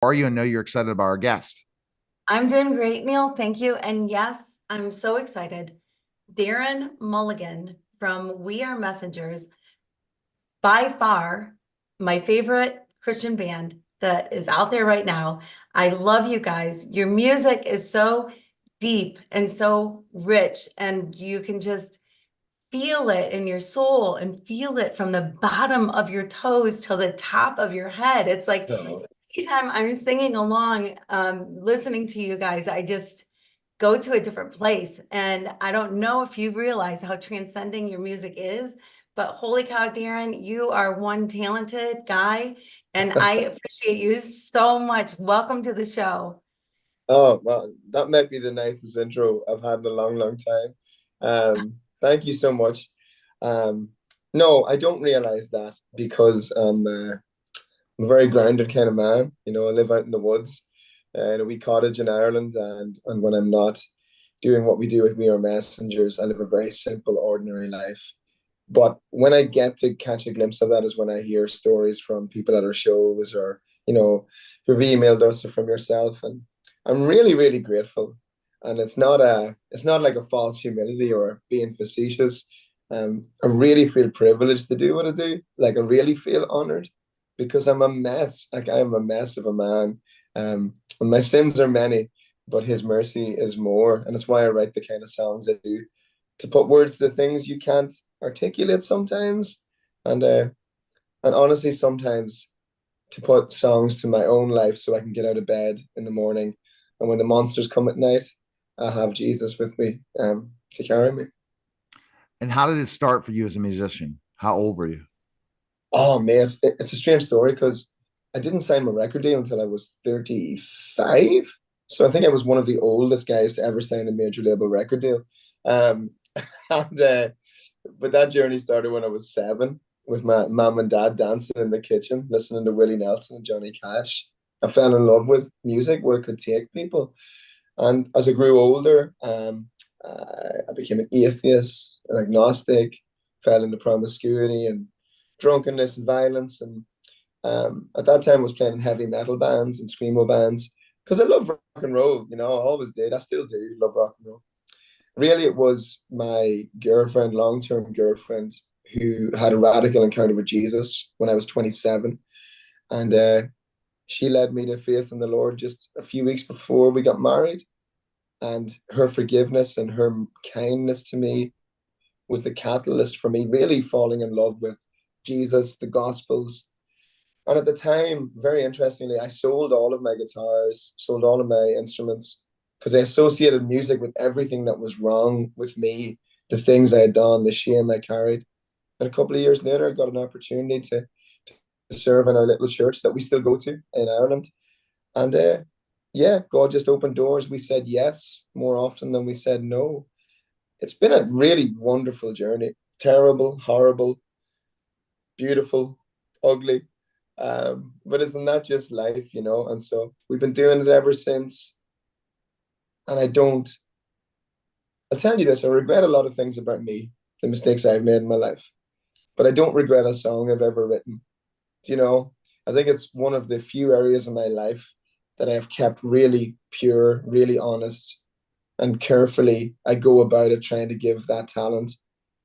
Are you? And know you're excited about our guest. I'm doing great, Neil. Thank you. And yes, I'm so excited. Darren Mulligan from We Are Messengers, by far my favorite Christian band that is out there right now. I love you guys. Your music is so deep and so rich, and you can just feel it in your soul and feel it from the bottom of your toes till the top of your head. It's like Oh, anytime I'm singing along, listening to you guys, I just go to a different place. And I don't know if you realize how transcending your music is, but holy cow, Darren, you are one talented guy, and I appreciate you so much. Welcome to the show. oh, well, that might be the nicest intro I've had in a long, long time. Thank you so much. Um, no, I don't realize that because I'm a very grounded kind of man. I live out in the woods in a wee cottage in Ireland, and when I'm not doing what we do with We Are Messengers, I live a very simple, ordinary life. But when I get to catch a glimpse of that is when I hear stories from people at our shows or, who've emailed us or from yourself. And I'm really, really grateful. And it's not like a false humility or being facetious. I really feel privileged to do what I do. Like I really feel honored because I'm a mess. Like I am a mess of a man. And my sins are many, but his mercy is more. And that's why I write the kind of songs I do to put words to things you can't articulate sometimes, and and honestly, sometimes to put songs to my own life so I can get out of bed in the morning, and when the monsters come at night, I have Jesus with me to carry me. And how did it start for you as a musician? How old were you? Oh man, it's a strange story because I didn't sign my record deal until I was 35. So I think I was one of the oldest guys to ever sign a major label record deal. Um, and but that journey started when I was 7 with my mom and dad dancing in the kitchen, listening to Willie Nelson and Johnny Cash. I fell in love with music where it could take people. And as I grew older, I became an atheist, an agnostic, fell into promiscuity and drunkenness and violence. And at that time, I was playing in heavy metal bands and screamo bands because I love rock and roll. I always did. I still do love rock and roll. Really, it was my girlfriend, long-term girlfriend, who had a radical encounter with Jesus when I was 27. And she led me to faith in the Lord just a few weeks before we got married. And her forgiveness and her kindness to me was the catalyst for me really falling in love with Jesus, the Gospels. And at the time, very interestingly, I sold all of my guitars, sold all of my instruments, because I associated music with everything that was wrong with me, the things I had done, the shame I carried. And a couple of years later, I got an opportunity to serve in our little church that we still go to in Ireland. And yeah, God just opened doors. We said yes more often than we said no. It's been a really wonderful journey. Terrible, horrible, beautiful, ugly. But isn't that just life? And so we've been doing it ever since. And I'll tell you this, I regret a lot of things about me, the mistakes I've made in my life. But I don't regret a song I've ever written. You know, I think it's one of the few areas in my life that I have kept really pure, really honest, and carefully I go about it trying to give that talent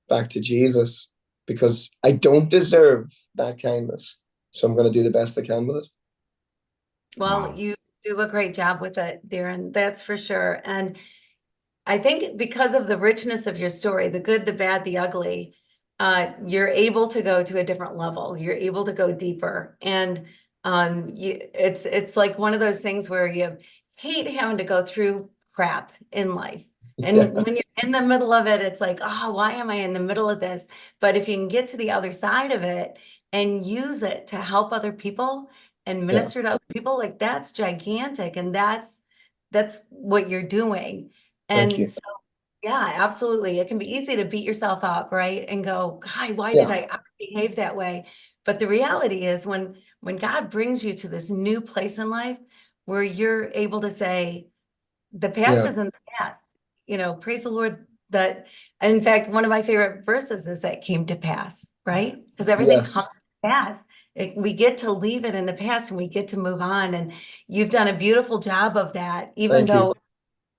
back to Jesus because I don't deserve that kindness. So I'm going to do the best I can with it. Well, Wow. you do a great job with it, Darren, that's for sure. And I think because of the richness of your story, the good, the bad, the ugly, you're able to go to a different level. You're able to go deeper. And it's like one of those things where you hate having to go through crap in life. And Yeah, when you're in the middle of it, it's like, oh, why am I in the middle of this? But if you can get to the other side of it and use it to help other people and yeah. minister to other people, like that's gigantic. And that's what you're doing. Thank And you. so, yeah, absolutely. It can be easy to beat yourself up, right? And go, God, why did Yeah, I behave that way? But the reality is when God brings you to this new place in life where you're able to say, the past yeah, is in the past, praise the Lord that, in fact, one of my favorite verses is that came to pass, right? Because everything comes yes, to pass. we get to leave it in the past and we get to move on. And you've done a beautiful job of that, even Thank you. though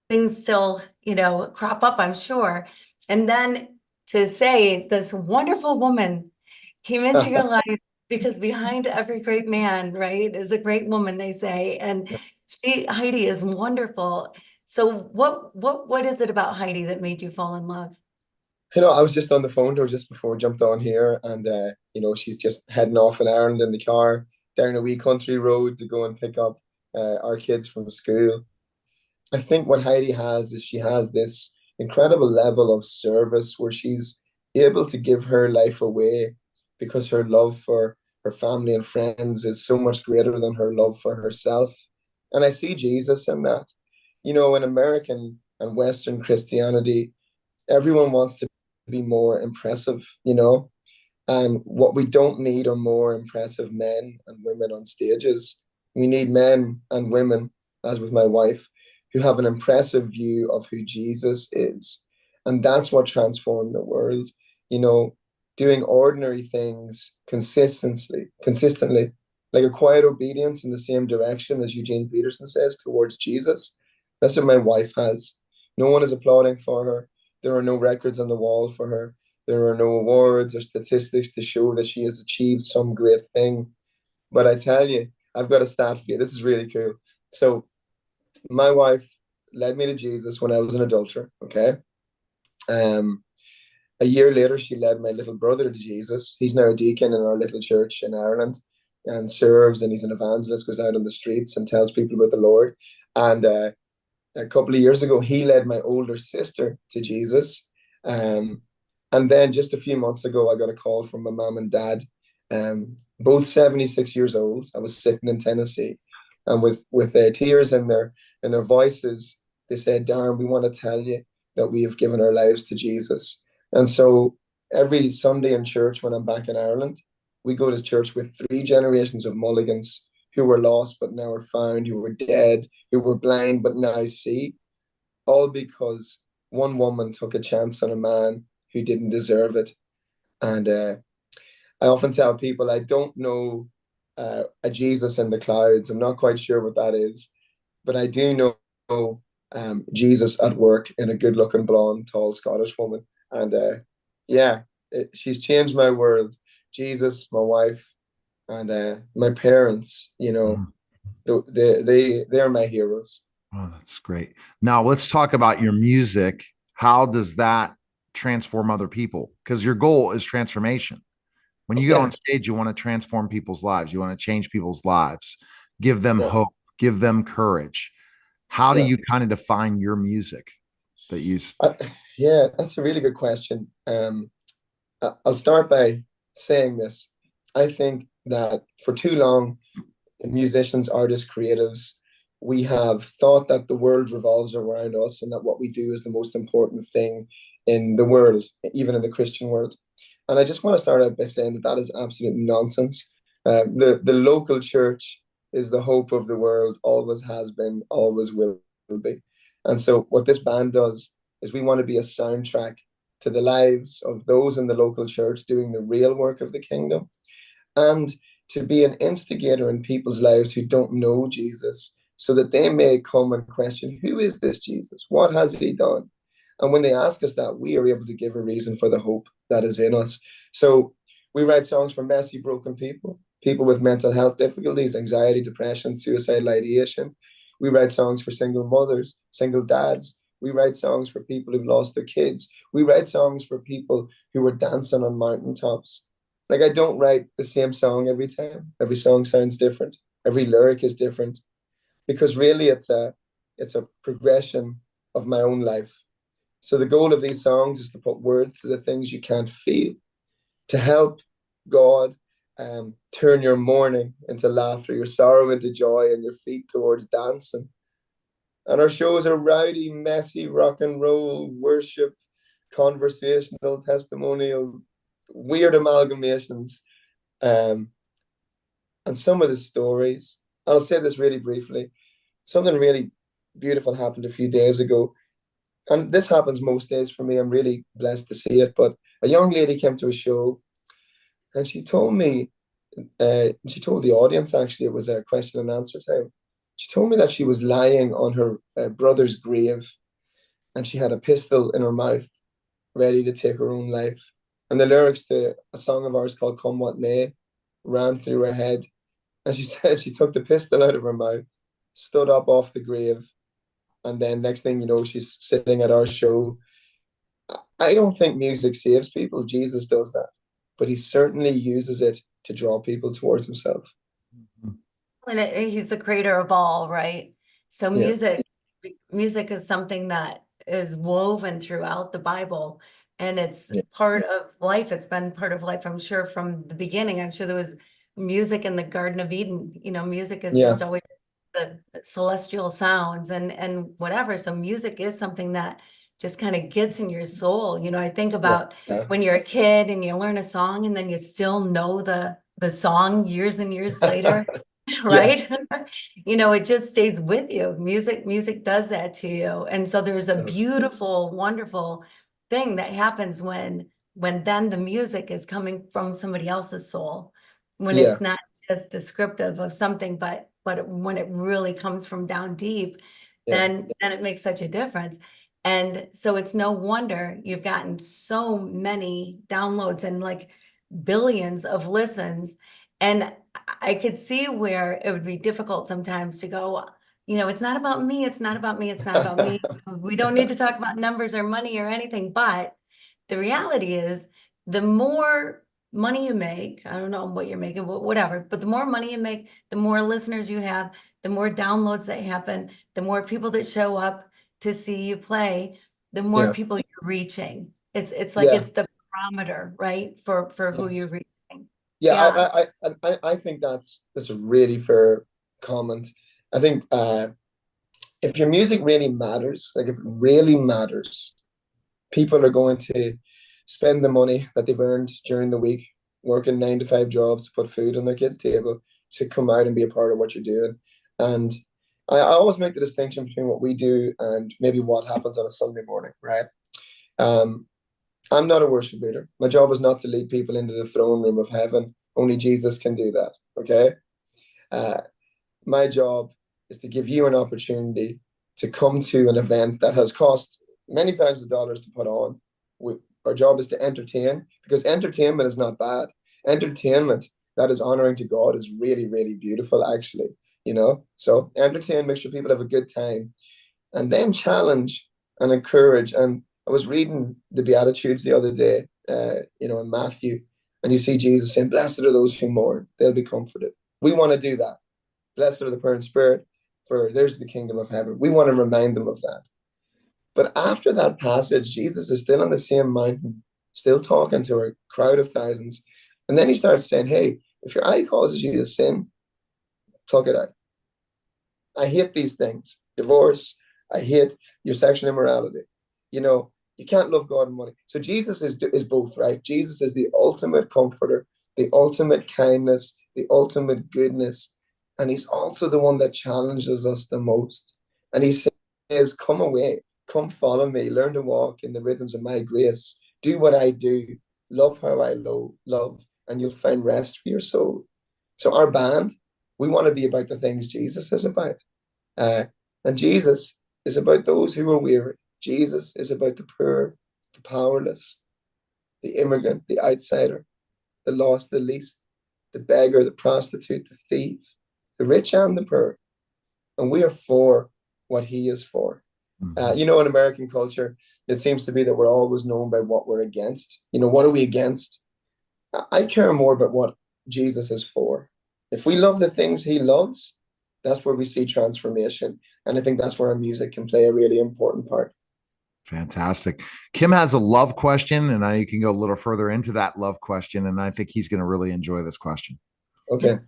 things still, crop up, I'm sure. And then to say this wonderful woman came into your life, because behind every great man, right, is a great woman, they say. And Heidi is wonderful. So what is it about Heidi that made you fall in love? I was just on the phone to her just before I jumped on here, and she's just heading off in Ireland in the car down a wee country road to go and pick up our kids from school. I think what Heidi has is she has this incredible level of service where she's able to give her life away because her love for her family and friends is so much greater than her love for herself. And I see Jesus in that. In American and Western Christianity, everyone wants to be more impressive. And what we don't need are more impressive men and women on stages. We need men and women, as with my wife, who have an impressive view of who Jesus is. And that's what transformed the world. Doing ordinary things consistently, like a quiet obedience in the same direction as Eugene Peterson says towards Jesus. That's what my wife has. No one is applauding for her. There are no records on the wall for her. There are no awards or statistics to show that she has achieved some great thing. But I tell you, I've got a stat for you. This is really cool. So my wife led me to Jesus when I was an adulterer, okay? A year later, she led my little brother to Jesus. He's now a deacon in our little church in Ireland and serves, and he's an evangelist, goes out on the streets and tells people about the Lord. And a couple of years ago, he led my older sister to Jesus. And then just a few months ago, I got a call from my mom and dad, both 76 years old. I was sitting in Tennessee, and with tears in their voices, they said, "Darren, we want to tell you that we have given our lives to Jesus." And so every Sunday in church, when I'm back in Ireland, we go to church with 3 generations of Mulligans who were lost but now are found, who were dead, who were blind but now see, all because one woman took a chance on a man who didn't deserve it. And I often tell people I don't know a Jesus in the clouds. I'm not quite sure what that is, but I do know Jesus at work in a good-looking, blonde, tall Scottish woman. And she's changed my world. Jesus, my wife, and my parents. Mhm. They are my heroes. Oh, that's great. Now let's talk about your music. How does that transform other people? Because your goal is transformation. When you get Yeah, on stage, you want to transform people's lives. You want to change people's lives, give them yeah, hope, give them courage. How do yeah. you kind of define your music that you? I, yeah, that's a really good question. I'll start by saying this. I think that for too long, musicians, artists, creatives, we have thought that the world revolves around us and that what we do is the most important thing in the world, even in the Christian world. And I just want to start out by saying that that is absolute nonsense. The local church is the hope of the world, always has been, always will be. And so, what this band does is we want to be a soundtrack to the lives of those in the local church doing the real work of the kingdom, and to be an instigator in people's lives who don't know Jesus, so that they may come and question, who is this Jesus? What has he done? And when they ask us that, we are able to give a reason for the hope that is in us. So we write songs for messy, broken people, people with mental health difficulties, anxiety, depression, suicidal ideation. We write songs for single mothers, single dads. We write songs for people who've lost their kids. We write songs for people who are dancing on mountaintops. Like, I don't write the same song every time. Every song sounds different. Every lyric is different because really it's a progression of my own life. So the goal of these songs is to put words to the things you can't feel, to help God turn your mourning into laughter, your sorrow into joy, and your feet towards dancing. And our shows are rowdy, messy, rock and roll, worship, conversational, testimonial, weird amalgamations. Um, and some of the stories, and I'll say this really briefly, something really beautiful happened a few days ago. And this happens most days for me. I'm really blessed to see it. But a young lady came to a show and she told me she told the audience, actually, it was a question and answer time. She told me that she was lying on her brother's grave and she had a pistol in her mouth, ready to take her own life. And the lyrics to a song of ours called Come What May ran through her head. And she said she took the pistol out of her mouth, stood up off the grave, and then next thing you know, she's sitting at our show. I don't think music saves people. Jesus does that. But he certainly uses it to draw people towards himself. And he's the creator of all, right? So Yeah. music is something that is woven throughout the Bible, and it's Yeah. part of life. It's been part of life, I'm sure, from the beginning. I'm sure there was music in the Garden of Eden. You know, music is Yeah. just always the celestial sounds and whatever. So music is something that just kind of gets in your soul. You know, I think about Yeah. when you're a kid and you learn a song and then you still know the song years and years later. Right? You know, it just stays with you. Music does that to you. And so there's a Yes. beautiful, wonderful thing that happens when then the music is coming from somebody else's soul, when Yeah. it's not just descriptive of something, but when it really comes from down deep, Yeah. then it makes such a difference. And so it's no wonder you've gotten so many downloads and like billions of listens. And I could see where it would be difficult sometimes to go, you know, it's not about me, it's not about me, it's not about me. We don't need to talk about numbers or money or anything, but the reality is the more money you make, I don't know what you're making, but whatever, but the more money you make, the more listeners you have, the more downloads that happen, the more people that show up to see you play, the more Yeah. people you're reaching. It's like Yeah. it's the barometer, right? For who Yes. you're reaching. Yeah, Yeah. I think that's a really fair comment. I think if your music really matters, like if it really matters, people are going to spend the money that they've earned during the week, working 9 to 5 jobs to put food on their kids' table, to come out and be a part of what you're doing. And I always make the distinction between what we do and maybe what happens on a Sunday morning, right? Um, I'm not a worship leader. My job is not to lead people into the throne room of heaven. Only Jesus can do that. Okay. Uh, my job is to give you an opportunity to come to an event that has cost many thousands of dollars to put on. Our job is to entertain, because entertainment is not bad. Entertainment that is honoring to God is really, really beautiful, actually. You know, so entertain, make sure people have a good time, and then challenge and encourage. And I was reading the Beatitudes the other day, in Matthew, and you see Jesus saying, "Blessed are those who mourn; they'll be comforted." We want to do that. Blessed are the poor in spirit, for there's the kingdom of heaven. We want to remind them of that. But after that passage, Jesus is still on the same mountain, still talking to a crowd of thousands. And then he starts saying, "Hey, if your eye causes you to sin, pluck it out. I hate these things. Divorce. I hate your sexual immorality. You can't love God and money." So Jesus is both, right? Jesus is the ultimate comforter, the ultimate kindness, the ultimate goodness. And he's also the one that challenges us the most. And he says, "Come away, come follow me, learn to walk in the rhythms of my grace. Do what I do, love how I love, and you'll find rest for your soul." So our band, we want to be about the things Jesus is about. And Jesus is about those who are weary. Jesus is about the poor, the powerless, the immigrant, the outsider, the lost, the least, the beggar, the prostitute, the thief, the rich and the poor. And we are for what he is for. In American culture, it seems to be that we're always known by what we're against. What are we against? I care more about what Jesus is for. If we love the things he loves, that's where we see transformation. And I think that's where our music can play a really important part. Fantastic. Kim has a love question, and you can go a little further into that love question. And I think he's going to really enjoy this question. Okay.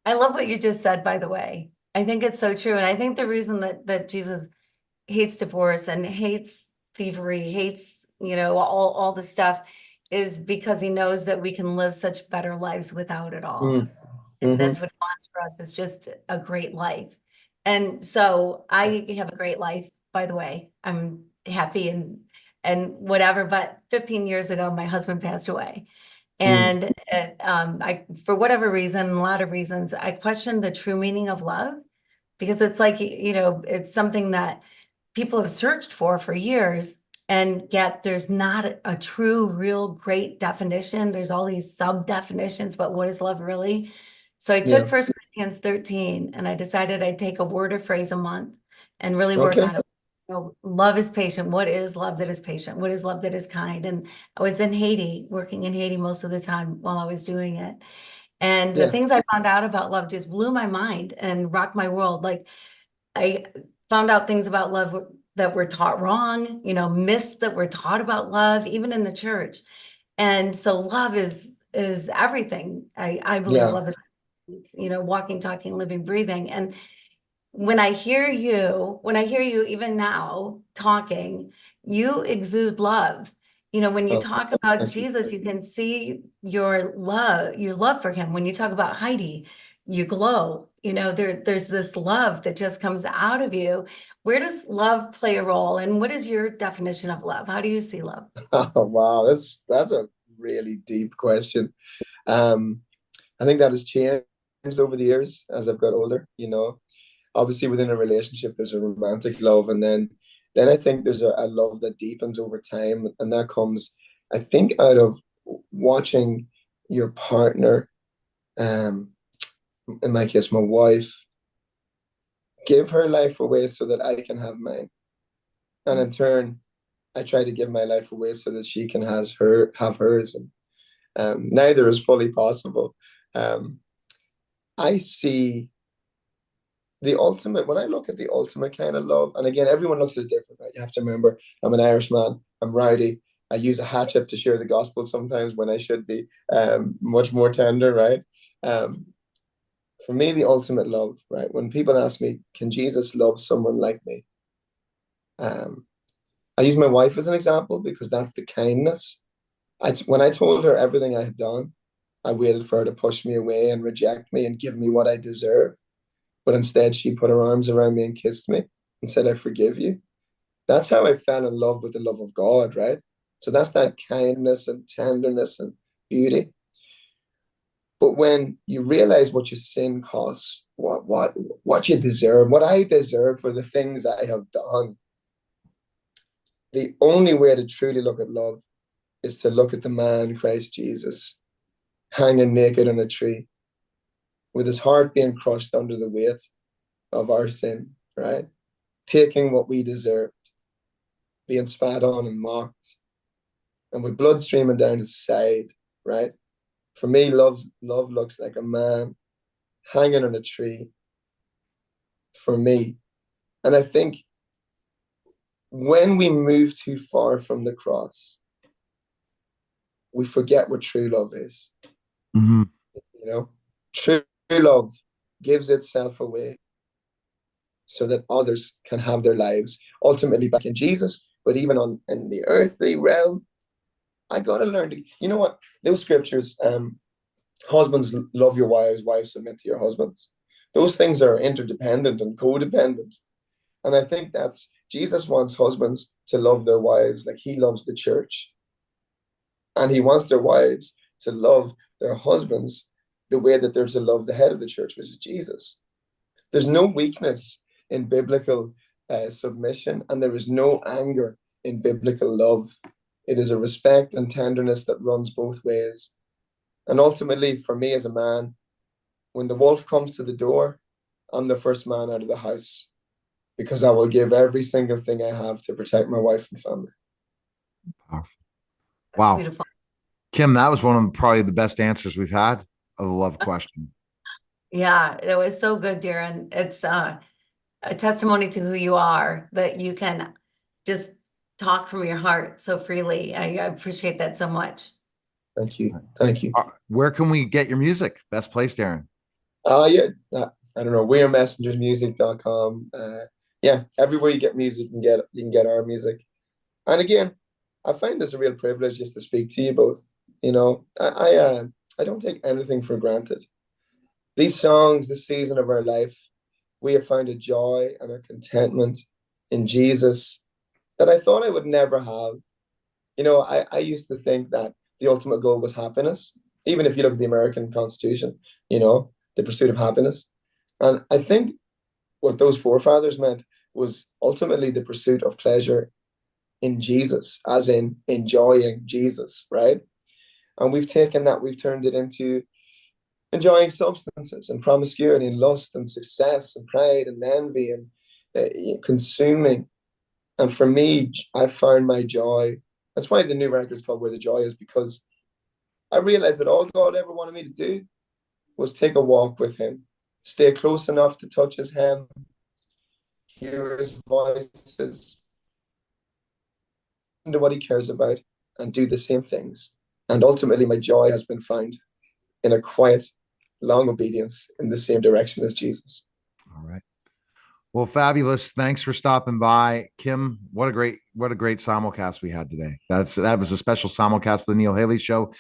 I love what you just said, by the way. I think it's so true. And I think the reason that Jesus hates divorce and hates thievery, hates, all the stuff is because he knows that we can live such better lives without it all. And that's what he wants for us, is just a great life. And so I have a great life, by the way. I'm happy and whatever, but 15 years ago, my husband passed away. And for whatever reason, a lot of reasons, I questioned the true meaning of love because it's like, it's something that people have searched for years, and yet there's not a true, real great definition. There's all these sub definitions, but what is love really? So I took Yeah. 1 Corinthians 13 and I decided I'd take a word or phrase a month and really work Okay. on it. Love is patient. What is love that is patient? What is love that is kind? And I was in Haiti, working in Haiti most of the time while I was doing it. And the Yeah. things I found out about love just blew my mind and rocked my world. Like, I found out things about love that were taught wrong, myths that were taught about love, even in the church. And so love is everything. I believe Yeah. love is, walking, talking, living, breathing. And when I hear you even now talking, you exude love. When you Oh, talk about thank you. Jesus, you can see your love for him. When you talk about Heidi, you glow. There's this love that just comes out of you. Where does love play a role? And what is your definition of love? How do you see love? Oh, wow, that's a really deep question. Um, I think that has changed over the years as I've got older, Obviously within a relationship there's a romantic love, and then I think there's a love that deepens over time, and that comes, I think, out of watching your partner, um, in my case, my wife, give her life away so that I can have mine. And in turn, I try to give my life away so that she can have hers. And neither is fully possible. Um, I see the ultimate, when I look at the ultimate kind of love, and again, everyone looks at it different, right? You have to remember, I'm an Irishman, I'm rowdy, I use a hatchet to share the gospel sometimes when I should be much more tender, right? Um, for me, the ultimate love, right? When people ask me, can Jesus love someone like me? Um, I use my wife as an example because that's the kindness. When I told her everything I had done, I waited for her to push me away and reject me and give me what I deserve. But instead, she put her arms around me and kissed me and said, I forgive you. That's how I fell in love with the love of God, right? So that's that kindness and tenderness and beauty. But when you realize what your sin costs, what you deserve, what I deserve for the things I have done, the only way to truly look at love is to look at the man, Christ Jesus, hanging naked on a tree, with his heart being crushed under the weight of our sin, right? Taking what we deserved, being spat on and mocked, and with blood streaming down his side, right? For me, love looks like a man hanging on a tree for me. And I think when we move too far from the cross, we forget what true love is. Mm-hmm. True love gives itself away so that others can have their lives ultimately back in Jesus. But even in the earthly realm, I got to learn to, you know what, those scriptures, husbands love your wives, wives submit to your husbands. Those things are interdependent and codependent. And I think that's, Jesus wants husbands to love their wives like he loves the church. And he wants their wives to love their husbands the way that they're to love the head of the church, which is Jesus. There's no weakness in biblical submission, and there is no anger in biblical love. It is a respect and tenderness that runs both ways. And ultimately, for me as a man, when the wolf comes to the door, I'm the first man out of the house because I will give every single thing I have to protect my wife and family. Powerful. Wow. Beautiful. Kim, that was one of probably the best answers we've had of the love question. Yeah, it was so good, Darren. It's a testimony to who you are, that you can just talk from your heart so freely. I appreciate that so much. Thank you. Thank you. Where can we get your music? Best place, Darren. Yeah, I don't know, wearemessengersmusic.com. Yeah, everywhere you get music, you can get our music. And again, I find this a real privilege just to speak to you both. I don't take anything for granted. These songs, this season of our life, we have found a joy and a contentment in Jesus that I thought I would never have. I used to think that the ultimate goal was happiness. Even if you look at the American Constitution, you know, the pursuit of happiness. And I think what those forefathers meant was ultimately the pursuit of pleasure in Jesus, as in enjoying Jesus, right? And we've taken that, we've turned it into enjoying substances and promiscuity and lust and success and pride and envy and consuming. And for me, I found my joy. That's why the new record's called Where the Joy Is, because I realized that all God ever wanted me to do was take a walk with him, stay close enough to touch his hem, hear his voices, listen to what he cares about, and do the same things. And ultimately, my joy has been found in a quiet, long obedience in the same direction as Jesus. All right. Well, fabulous. Thanks for stopping by, Kim. What a great simulcast we had today. That was a special simulcast of the Neil Haley Show.